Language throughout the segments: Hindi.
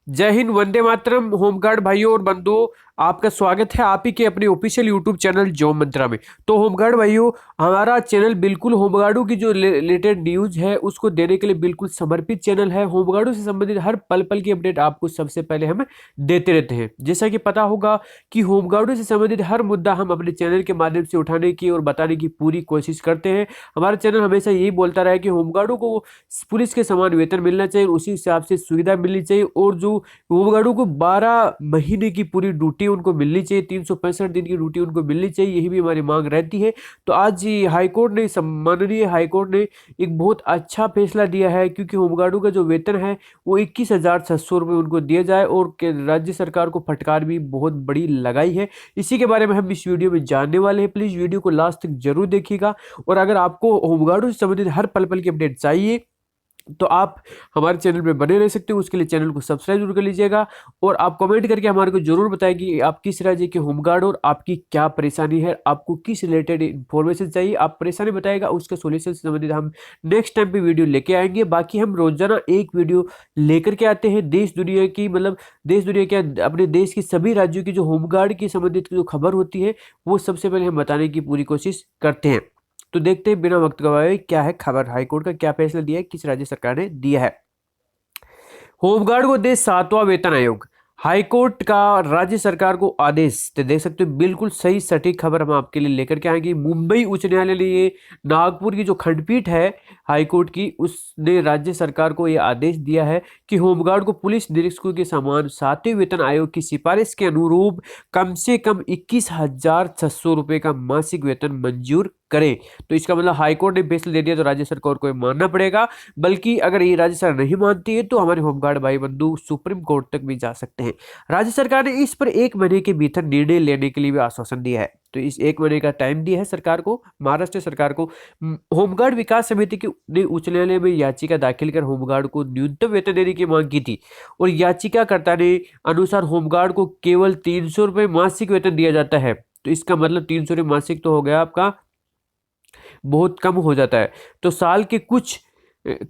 जय हिंद, वंदे मातरम। होमगार्ड भाइयों और बंधुओं, आपका स्वागत है आप ही के अपने ऑफिशियल यूट्यूब चैनल जो मंत्रा में। तो होमगार्ड भाइयों, हमारा चैनल बिल्कुल होमगार्डों की जो रिलेटेड न्यूज है उसको देने के लिए बिल्कुल समर्पित चैनल है। होमगार्डों से संबंधित हर पल पल की अपडेट आपको सबसे पहले हम देते रहते हैं। जैसा कि पता होगा कि होमगार्डों से संबंधित हर मुद्दा हम अपने चैनल के माध्यम से उठाने की और बताने की पूरी कोशिश करते हैं। हमारा चैनल हमेशा यही बोलता रहा है कि होमगार्डों को पुलिस के समान वेतन मिलना चाहिए, उसी हिसाब से सुविधा मिलनी चाहिए, और जो होमगार्डों को 12 महीने की पूरी ड्यूटी उनको मिलनी चाहिए, 365 दिन की ड्यूटी उनको मिलनी चाहिए, यही भी हमारी मांग रहती है। तो आज हाईकोर्ट ने, माननीय हाईकोर्ट ने एक बहुत अच्छा फैसला दिया है, क्योंकि होमगार्डों का जो वेतन है वो 21,600 रुपये उनको दिया जाए, और राज्य सरकार को फटकार भी बहुत बड़ी लगाई है। इसी के बारे में हम इस वीडियो में जानने वाले हैं। प्लीज वीडियो को लास्ट तक जरूर देखिएगा। और अगर आपको होमगार्डों से संबंधित हर पल पल की अपडेट चाहिए तो आप हमारे चैनल पे बने रह सकते हो। उसके लिए चैनल को सब्सक्राइब जरूर कर लीजिएगा, और आप कमेंट करके हमारे को जरूर बताएं कि आप किस राज्य के होमगार्ड और आपकी क्या परेशानी है, आपको किस रिलेटेड इन्फॉर्मेशन चाहिए, आप परेशानी बताएगा, उसके सोल्यूशन से संबंधित हम नेक्स्ट टाइम पे वीडियो लेके आएंगे। बाकी हम रोजाना एक वीडियो लेकर के आते हैं देश दुनिया की, मतलब देश दुनिया के अपने देश की सभी राज्यों की जो होमगार्ड की संबंधित जो खबर होती है वो सबसे पहले हम बताने की पूरी कोशिश करते हैं। तो देखते हैं बिना वक्त गवाए क्या है खबर, हाईकोर्ट का क्या फैसला दिया है, किस राज्य सरकार ने दिया है। होमगार्ड को दे 7वां वेतन आयोग। हाईकोर्ट का राज्य सरकार को आदेश। तो देख सकते हो बिल्कुल सही सटीक खबर हम आपके लिए लेकर के आएंगे। मुंबई उच्च न्यायालय ने ये, नागपुर की जो खंडपीठ है हाईकोर्ट की, उसने राज्य सरकार को यह आदेश दिया है कि होमगार्ड को पुलिस निरीक्षकों के समान 7वें वेतन आयोग की सिफारिश के अनुरूप कम से कम 21,600 रुपये का मासिक वेतन मंजूर करें। तो इसका मतलब हाईकोर्ट ने फैसला दे दिया तो राज्य सरकार को मानना पड़ेगा। बल्कि अगर ये राज्य सरकार नहीं मानती है तो हमारे होमगार्ड भाई बंधु सुप्रीम कोर्ट तक भी जा सकते हैं। राज्य सरकार ने इस पर 1 महीने के भीतर निर्णय लेने के लिए भी आश्वासन दिया है। तो इस 1 महीने का टाइम दिया है सरकार को, महाराष्ट्र सरकार को। होमगार्ड विकास समिति की ने उच्च न्यायालय में याचिका दाखिल कर होमगार्ड को न्यूनतम वेतन देने की मांग की थी, और याचिकाकर्ता ने अनुसार होमगार्ड को केवल 300 रुपये मासिक वेतन दिया जाता है। तो इसका मतलब 300 रुपये मासिक तो हो गया आपका, बहुत कम हो जाता है। तो साल के कुछ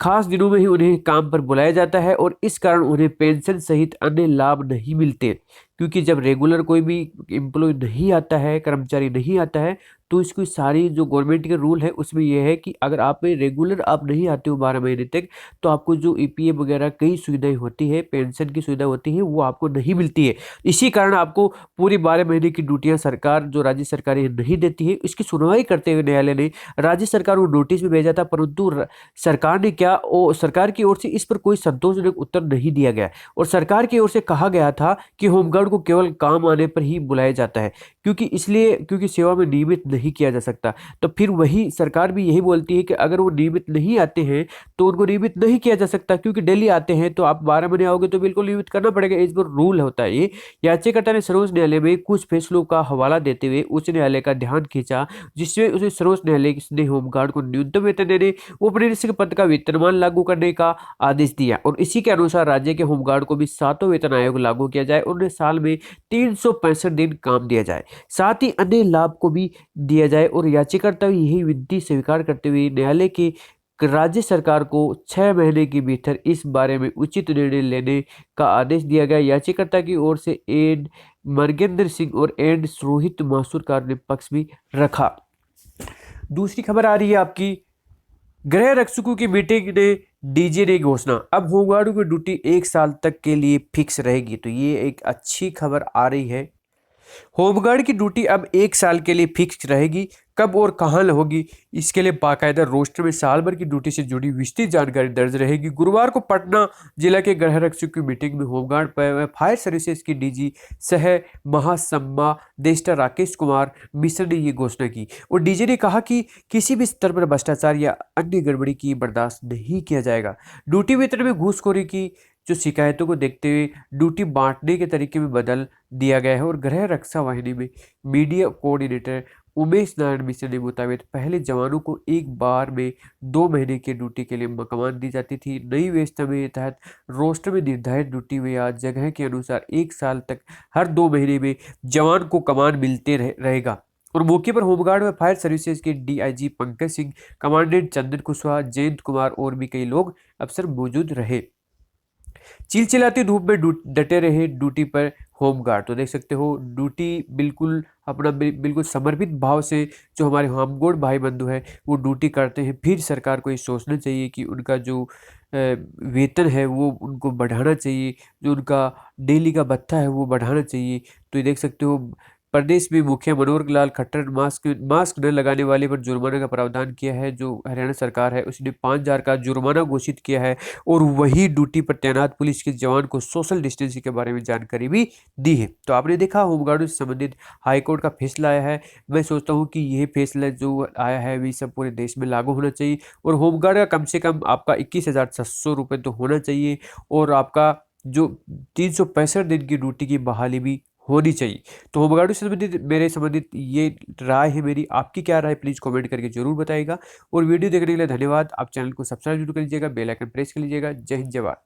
खास दिनों में ही उन्हें काम पर बुलाया जाता है, और इस कारण उन्हें पेंशन सहित अन्य लाभ नहीं मिलते। क्योंकि जब रेगुलर कोई भी एम्प्लॉय नहीं आता है, कर्मचारी नहीं आता है, तो इसकी सारी जो गवर्नमेंट के रूल है उसमें यह है कि अगर आप रेगुलर आप नहीं आते हो 12 महीने तक, तो आपको जो ईपीएफ वगैरह कई सुविधाएं होती है, पेंशन की सुविधा होती है, वो आपको नहीं मिलती है। इसी कारण आपको पूरी 12 महीने की ड्यूटियां सरकार, जो राज्य सरकारें नहीं देती है। इसकी सुनवाई करते हुए न्यायालय ने राज्य सरकार को नोटिस भी भेजा था, परंतु सरकार ने क्या, सरकार की ओर से इस पर कोई संतोषजनक उत्तर नहीं दिया गया। और सरकार की ओर से कहा गया था कि होमगार्ड को केवल काम आने पर ही बुलाया जाता है, क्योंकि सेवा में नियमित नहीं किया जा सकता। तो फिर वही सरकार भी यही बोलती है कि अगर वो नियमित नहीं आते हैं तो उनको नियमित नहीं किया जा सकता, क्योंकि डेली आते हैं तो आप 12 महीने आओगे तो बिल्कुल नियमित करना पड़ेगा। इस पर रूल होता है ये। याचिकाकर्ता ने सर्वोच्च न्यायालय में कुछ फैसलों का हवाला देते हुए उच्च न्यायालय का ध्यान खींचा, जिसमें उसे सर्वोच्च न्यायालय ने होमगार्ड को न्यूनतम वेतन देने, उपनिरीक्षक पद का वेतनमान लागू करने का आदेश दिया, और इसी के अनुसार राज्य के होमगार्ड को भी 7वां वेतन आयोग लागू किया जाए, और उन्हें साल में 365 दिन काम दिया जाए, साथ ही अन्य लाभ को भी दिया जाए। और याचिकाकर्ता यही विनती स्वीकार करते हुए न्यायालय के राज्य सरकार को 6 महीने के भीतर इस बारे में उचित निर्णय लेने का आदेश दिया गया। याचिकाकर्ता की ओर से एन मर्गेंद्र सिंह और एन रोहित मासूरकार ने पक्ष भी रखा। दूसरी खबर आ रही है आपकी, गृह रक्षकों की मीटिंग ने डीजे ने घोषणा, अब होमगार्ड की ड्यूटी 1 साल तक के लिए फिक्स रहेगी। तो ये एक अच्छी खबर आ रही है। होमगार्ड की ड्यूटी अब 1 साल के लिए फिक्स रहेगी। कब और कहां होगी, इसके लिए बाकायदा रोस्टर में साल भर की ड्यूटी से जुड़ी विस्तृत जानकारी दर्ज रहेगी। गुरुवार को पटना जिला के गृह रक्षक की मीटिंग में होमगार्ड फायर सर्विसेज की डीजी सह महासंमादेष्टा राकेश कुमार मिश्र ने ये घोषणा की, और डीजी ने कहा कि किसी भी स्तर पर भ्रष्टाचार या अन्य गड़बड़ी की बर्दाश्त नहीं किया जाएगा। ड्यूटी वेतन में घूसखोरी की जो शिकायतों को देखते हुए ड्यूटी बांटने के तरीके में बदल दिया गया है, और गृह रक्षा वाहिनी में मीडिया कोऑर्डिनेटर उमेश नारायण मिश्र ने मुताबिक पहले जवानों को एक बार में 2 महीने की ड्यूटी के लिए कमान दी जाती थी। नई व्यवस्था में तहत रोस्टर में निर्धारित ड्यूटी में या जगह के अनुसार 1 साल तक हर 2 महीने में जवान को कमान मिलते रहेगा। और मौके पर होमगार्ड व फायर सर्विसेज के डीआईजी पंकज सिंह, कमांडेंट चंदन कुशवाहा, जयंत कुमार और भी कई लोग अफसर मौजूद रहे। चिलचिलाती धूप में डटे रहे ड्यूटी पर होमगार्ड। तो देख सकते हो ड्यूटी बिल्कुल अपना बिल्कुल समर्पित भाव से जो हमारे होमगार्ड भाई बंधु हैं वो ड्यूटी करते हैं। फिर सरकार को ये सोचना चाहिए कि उनका जो वेतन है वो उनको बढ़ाना चाहिए, जो उनका डेली का भत्ता है वो बढ़ाना चाहिए। तो ये देख सकते हो प्रदेश में मुखिया मनोहर लाल खट्टर मास्क मास्क न लगाने वाले पर जुर्माने का प्रावधान किया है। जो हरियाणा सरकार है उसने 5,000 का जुर्माना घोषित किया है और वही ड्यूटी पर तैनात पुलिस के जवान को सोशल डिस्टेंसिंग के बारे में जानकारी भी दी है। तो आपने देखा होमगार्डों से संबंधित हाईकोर्ट का फैसला आया है। मैं सोचता हूँ कि यह फैसला जो आया है वही सब पूरे देश में लागू होना चाहिए और होमगार्ड का कम से कम आपका 21,700 रुपये तो होना चाहिए और आपका जो 365 दिन की ड्यूटी की बहाली भी होनी चाहिए। तो होमगार्डों से संबंधित मेरे संबंधित ये राय है मेरी। आपकी क्या राय प्लीज़ कमेंट करके जरूर बताइएगा और वीडियो देखने के लिए धन्यवाद। आप चैनल को सब्सक्राइब जरूर कर लीजिएगा, बेल आइकन प्रेस कर लीजिएगा। जय हिंद, जय भारत।